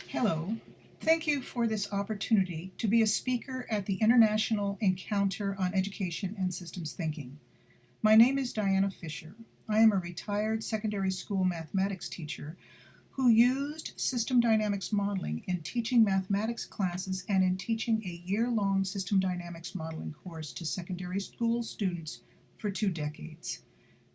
Hello. Thank you for this opportunity to be a speaker at the International Encounter on Education and Systems Thinking. My name is Diana Fisher. I am a retired secondary school mathematics teacher who used system dynamics modeling in teaching mathematics classes and in teaching a year-long system dynamics modeling course to secondary school students for 2 decades.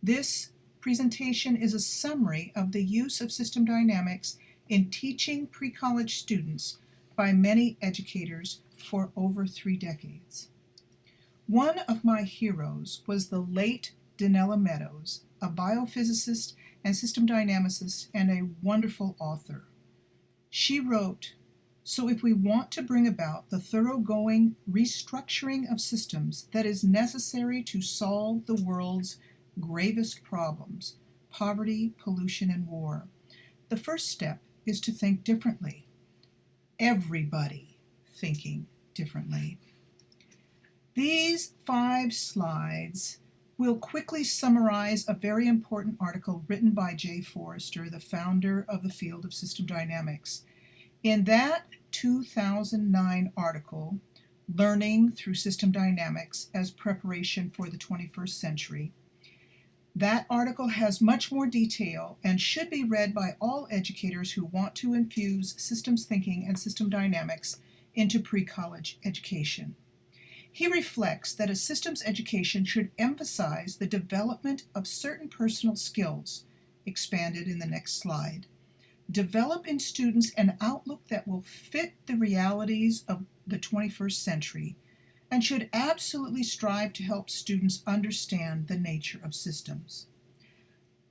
This presentation is a summary of the use of system dynamics in teaching pre-college students by many educators for over 3 decades. One of my heroes was the late Donella Meadows, a biophysicist and system dynamicist and a wonderful author. She wrote, "So if we want to bring about the thoroughgoing restructuring of systems that is necessary to solve the world's gravest problems, poverty, pollution, and war, the first step is to think differently." Everybody thinking differently. These 5 slides will quickly summarize a very important article written by Jay Forrester, the founder of the field of system dynamics. In that 2009 article, Learning Through System Dynamics as Preparation for the 21st Century, that article has much more detail and should be read by all educators who want to infuse systems thinking and system dynamics into pre-college education. He reflects that a systems education should emphasize the development of certain personal skills, expanded in the next slide, develop in students an outlook that will fit the realities of the 21st century, and should absolutely strive to help students understand the nature of systems.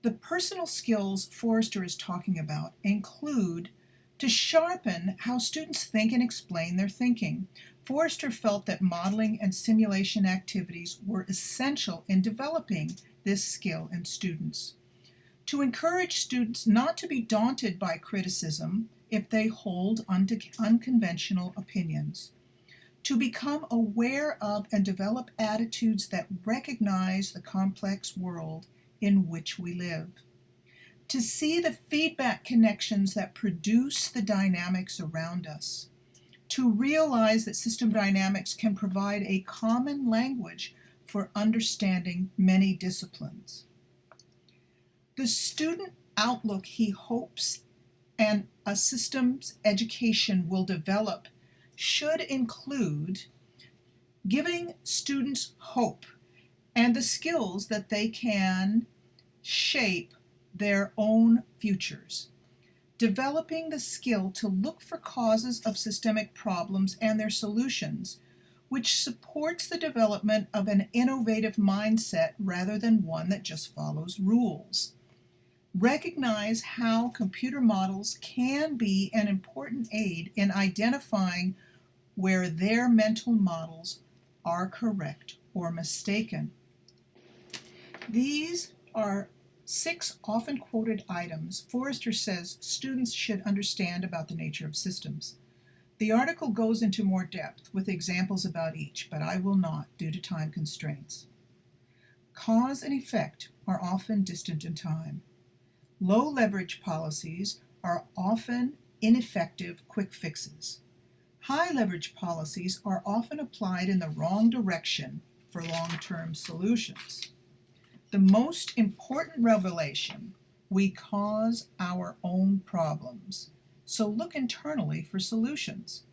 The personal skills Forrester is talking about include to sharpen how students think and explain their thinking. Forrester felt that modeling and simulation activities were essential in developing this skill in students. To encourage students not to be daunted by criticism if they hold unconventional opinions. To become aware of and develop attitudes that recognize the complex world in which we live. To see the feedback connections that produce the dynamics around us. To realize that system dynamics can provide a common language for understanding many disciplines. The student outlook he hopes and a systems education will develop should include giving students hope and the skills that they can shape their own futures. Developing the skill to look for causes of systemic problems and their solutions, which supports the development of an innovative mindset rather than one that just follows rules. Recognize how computer models can be an important aid in identifying where their mental models are correct or mistaken. These are 6 often quoted items Forrester says students should understand about the nature of systems. The article goes into more depth with examples about each, but I will not due to time constraints. Cause and effect are often distant in time. Low leverage policies are often ineffective quick fixes. High leverage policies are often applied in the wrong direction for long-term solutions. The most important revelation: we cause our own problems. So look internally for solutions.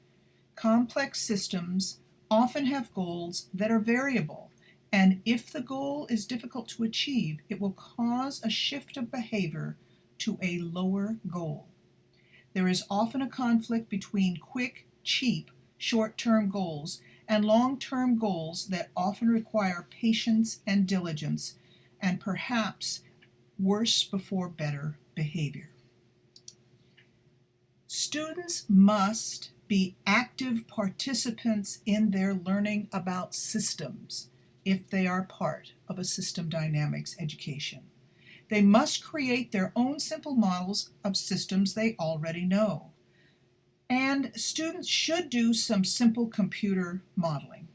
Complex systems often have goals that are variable, and if the goal is difficult to achieve, it will cause a shift of behavior to a lower goal. There is often a conflict between quick, cheap, short-term goals and long-term goals that often require patience and diligence, and perhaps worse before better behavior. Students must be active participants in their learning about systems if they are part of a system dynamics education. They must create their own simple models of systems they already know. And students should do some simple computer modeling.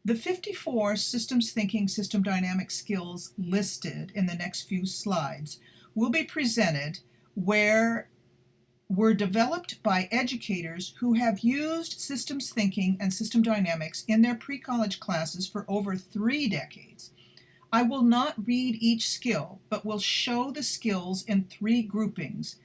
The 54 systems thinking, system dynamics skills listed in the next few slides will be presented were developed by educators who have used systems thinking and system dynamics in their pre-college classes for over 3 decades. I will not read each skill, but will show the skills in 3 groupings: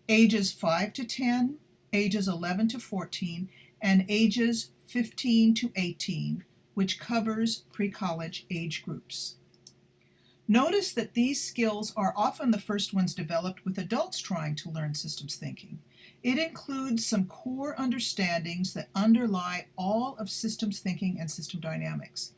ages 5 to 10, ages 11 to 14, and ages 15 to 18, which covers pre-college age groups. Notice that these skills are often the first ones developed with adults trying to learn systems thinking. It includes some core understandings that underlie all of systems thinking and system dynamics.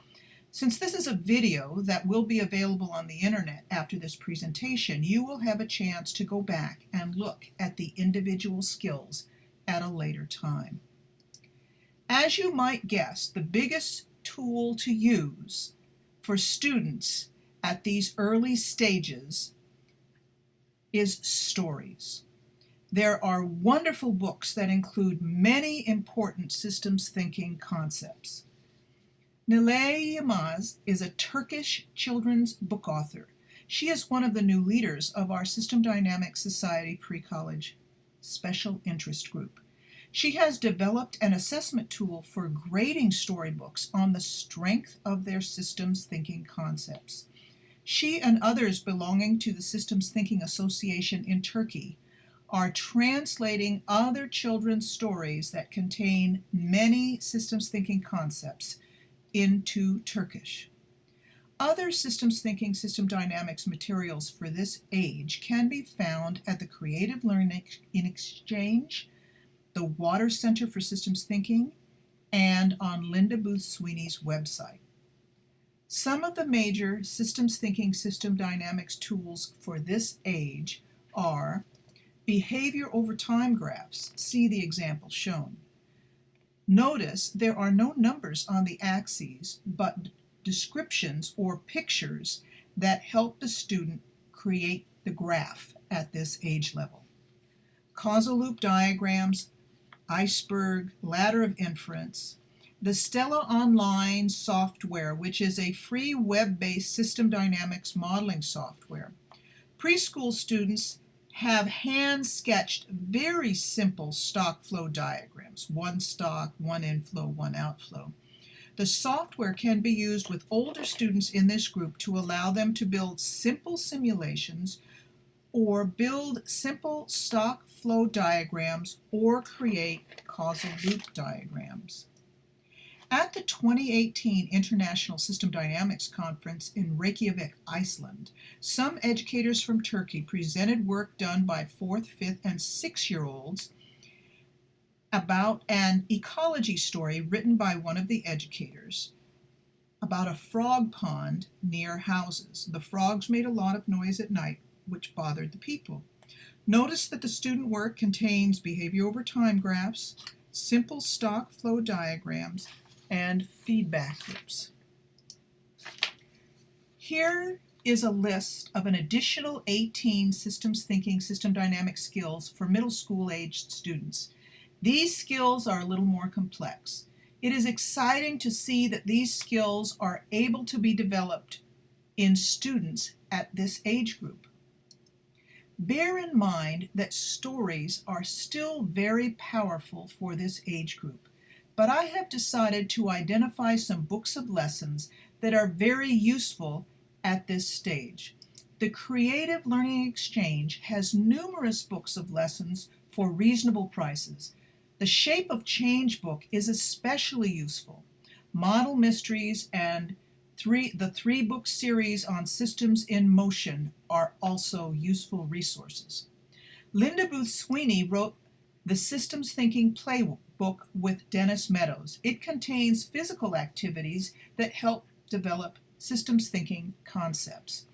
Since this is a video that will be available on the internet after this presentation, you will have a chance to go back and look at the individual skills at a later time. As you might guess, the biggest tool to use for students at these early stages is stories. There are wonderful books that include many important systems thinking concepts. Nilay Yilmaz is a Turkish children's book author. She is one of the new leaders of our System Dynamics Society Pre-College Special Interest Group. She has developed an assessment tool for grading storybooks on the strength of their systems thinking concepts. She and others belonging to the Systems Thinking Association in Turkey are translating other children's stories that contain many systems thinking concepts into Turkish. Other systems thinking, system dynamics materials for this age can be found at the Creative Learning in Exchange, the Water Center for Systems Thinking, and on Linda Booth Sweeney's website. Some of the major systems thinking, system dynamics tools for this age are behavior over time graphs. See the example shown. Notice there are no numbers on the axes, but descriptions or pictures that help the student create the graph at this age level. Causal loop diagrams, iceberg, ladder of inference, the Stella Online software, which is a free web-based system dynamics modeling software. Preschool students have hand-sketched very simple stock flow diagrams, one stock, one inflow, one outflow. The software can be used with older students in this group to allow them to build simple simulations or build simple stock flow diagrams or create causal loop diagrams. At the 2018 International System Dynamics Conference in Reykjavik, Iceland, some educators from Turkey presented work done by 4th, 5th, and 6-year-olds about an ecology story written by one of the educators about a frog pond near houses. The frogs made a lot of noise at night, which bothered the people. Notice that the student work contains behavior over time graphs, simple stock flow diagrams, and feedback loops. Here is a list of an additional 18 systems thinking, system dynamics skills for middle school aged students. These skills are a little more complex. It is exciting to see that these skills are able to be developed in students at this age group. Bear in mind that stories are still very powerful for this age group, but I have decided to identify some books of lessons that are very useful at this stage. The Creative Learning Exchange has numerous books of lessons for reasonable prices. The Shape of Change book is especially useful. Model Mysteries and the 3-book series on systems in motion are also useful resources. Linda Booth Sweeney wrote the Systems Thinking Playbook with Dennis Meadows. It contains physical activities that help develop systems thinking concepts.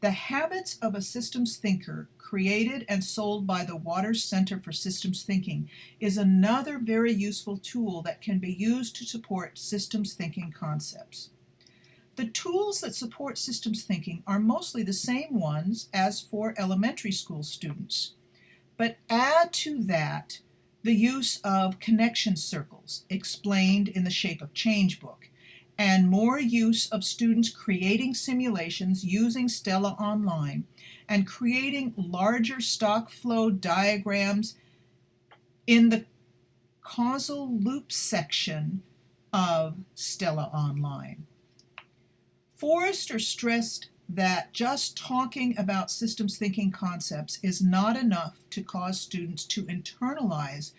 The Habits of a Systems Thinker, created and sold by the Water Center for Systems Thinking, is another very useful tool that can be used to support systems thinking concepts. The tools that support systems thinking are mostly the same ones as for elementary school students, but add to that the use of connection circles explained in the Shape of Change book, and more use of students creating simulations using Stella Online and creating larger stock flow diagrams in the causal loop section of Stella Online. Forrester stressed that just talking about systems thinking concepts is not enough to cause students to internalize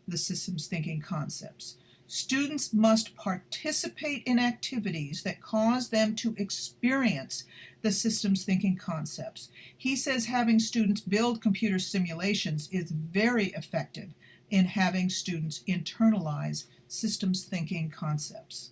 the systems thinking concepts. Students must participate in activities that cause them to experience the systems thinking concepts. He says having students build computer simulations is very effective in having students internalize systems thinking concepts.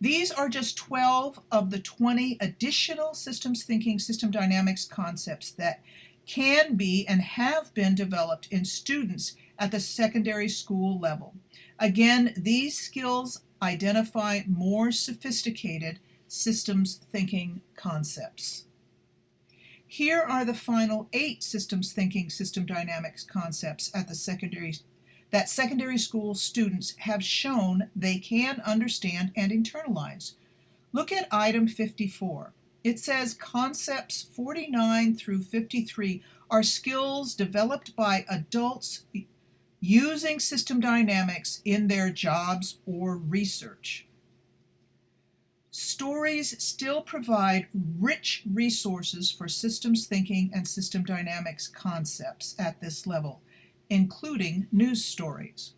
These are just 12 of the 20 additional systems thinking, system dynamics concepts that can be and have been developed in students at the secondary school level. Again, these skills identify more sophisticated systems thinking concepts. Here are the final 8 systems thinking, system dynamics concepts at the secondary school students have shown they can understand and internalize. Look at item 54. It says concepts 49 through 53 are skills developed by adults using system dynamics in their jobs or research. Stories still provide rich resources for systems thinking and system dynamics concepts at this level, including news stories.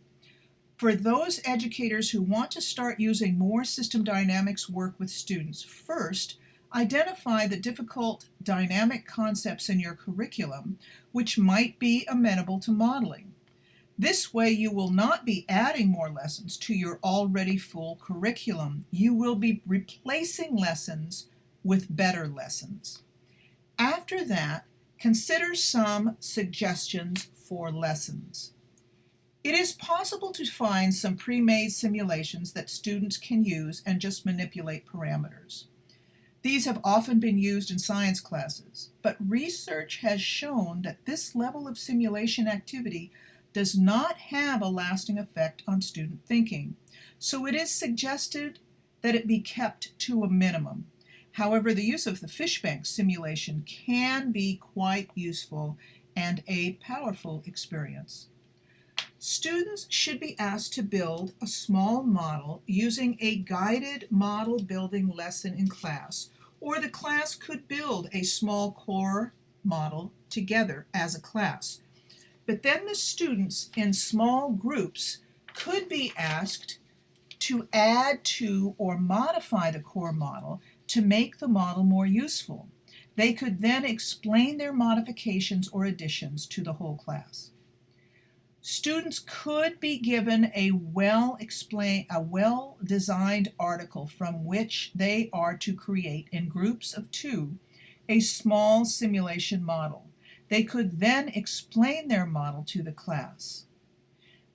For those educators who want to start using more system dynamics work with students, first, identify the difficult dynamic concepts in your curriculum which might be amenable to modeling. This way you will not be adding more lessons to your already full curriculum. You will be replacing lessons with better lessons. After that, consider some suggestions for lessons. It is possible to find some pre-made simulations that students can use and just manipulate parameters. These have often been used in science classes, but research has shown that this level of simulation activity does not have a lasting effect on student thinking, so it is suggested that it be kept to a minimum. However, the use of the fishbank simulation can be quite useful and a powerful experience. Students should be asked to build a small model using a guided model building lesson in class, or the class could build a small core model together as a class. But then the students in small groups could be asked to add to or modify the core model to make the model more useful. They could then explain their modifications or additions to the whole class. Students could be given a well-designed article from which they are to create in groups of 2 a small simulation model. They could then explain their model to the class.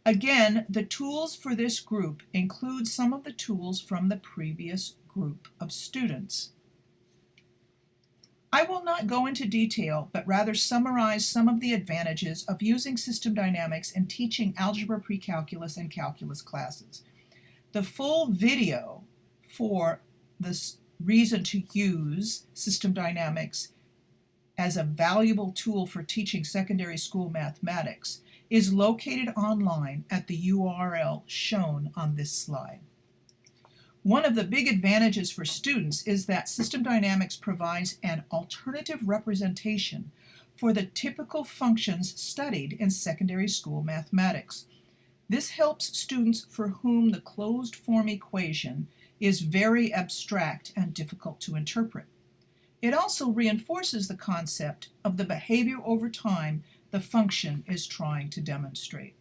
Again, the tools for this group include some of the tools from the previous group of students. I will not go into detail, but rather summarize some of the advantages of using system dynamics in teaching algebra, pre-calculus, and calculus classes. The full video for this reason to use system dynamics as a valuable tool for teaching secondary school mathematics is located online at the URL shown on this slide. One of the big advantages for students is that system dynamics provides an alternative representation for the typical functions studied in secondary school mathematics. This helps students for whom the closed form equation is very abstract and difficult to interpret. It also reinforces the concept of the behavior over time the function is trying to demonstrate.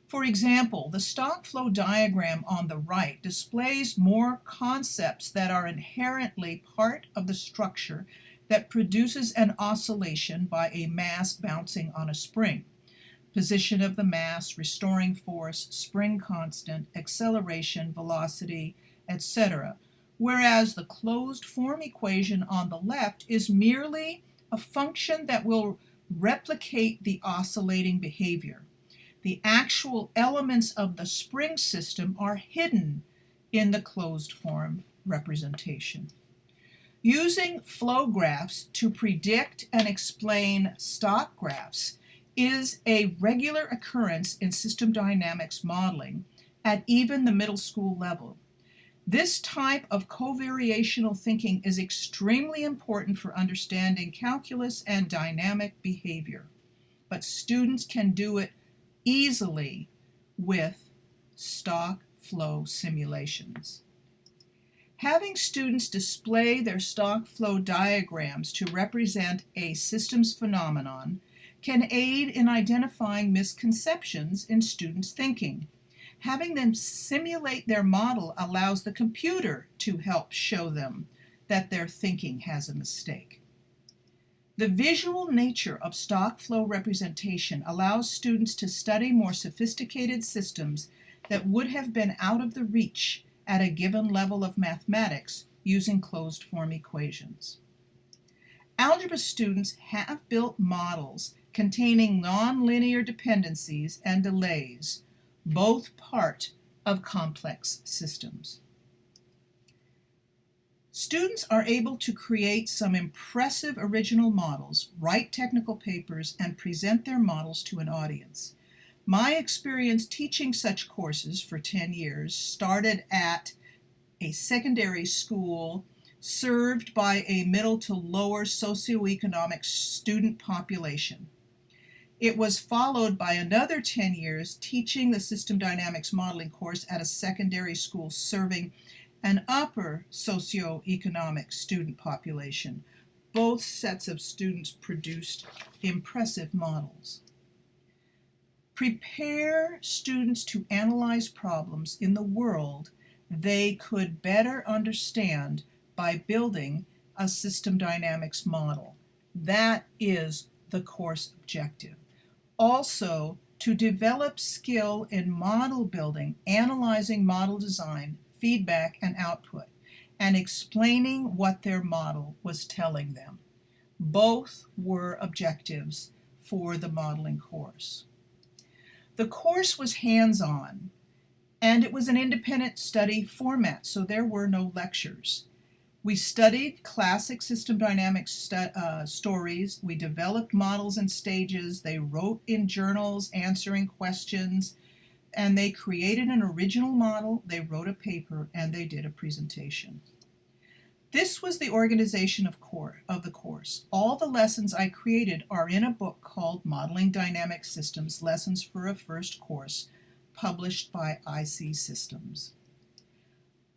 For example, the stock flow diagram on the right displays more concepts that are inherently part of the structure that produces an oscillation by a mass bouncing on a spring. Position of the mass, restoring force, spring constant, acceleration, velocity, etc. Whereas the closed form equation on the left is merely a function that will replicate the oscillating behavior. The actual elements of the spring system are hidden in the closed form representation. Using flow graphs to predict and explain stock graphs is a regular occurrence in system dynamics modeling at even the middle school level. This type of covariational thinking is extremely important for understanding calculus and dynamic behavior, but students can do it easily with stock flow simulations. Having students display their stock flow diagrams to represent a systems phenomenon can aid in identifying misconceptions in students' thinking. Having them simulate their model allows the computer to help show them that their thinking has a mistake. The visual nature of stock flow representation allows students to study more sophisticated systems that would have been out of the reach at a given level of mathematics using closed-form equations. Algebra students have built models containing nonlinear dependencies and delays, both part of complex systems. Students are able to create some impressive original models, write technical papers, and present their models to an audience. My experience teaching such courses for 10 years started at a secondary school served by a middle to lower socioeconomic student population. It was followed by another 10 years teaching the system dynamics modeling course at a secondary school serving an upper socioeconomic student population. Both sets of students produced impressive models. Prepare students to analyze problems in the world they could better understand by building a system dynamics model. That is the course objective. Also, to develop skill in model building, analyzing model design, feedback, and output, and explaining what their model was telling them. Both were objectives for the modeling course. The course was hands-on, and it was an independent study format, so there were no lectures. We studied classic system dynamics stories. We developed models and stages. They wrote in journals answering questions, and they created an original model. They wrote a paper, and they did a presentation. This was the organization of the course. All the lessons I created are in a book called Modeling Dynamic Systems, Lessons for a First Course, published by IC Systems.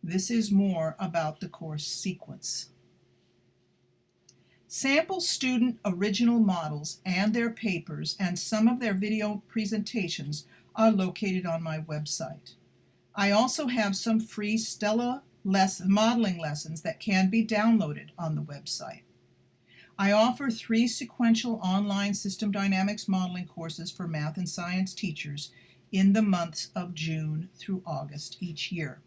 This is more about the course sequence. Sample student original models and their papers and some of their video presentations are located on my website. I also have some free Stella modeling lessons that can be downloaded on the website. I offer 3 sequential online system dynamics modeling courses for math and science teachers in the months of June through August each year.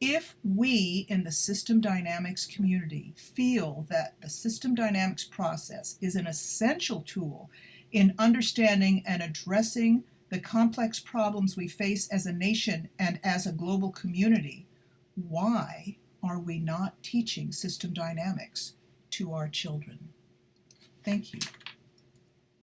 If we in the system dynamics community feel that the system dynamics process is an essential tool in understanding and addressing the complex problems we face as a nation and as a global community, why are we not teaching system dynamics to our children? Thank you.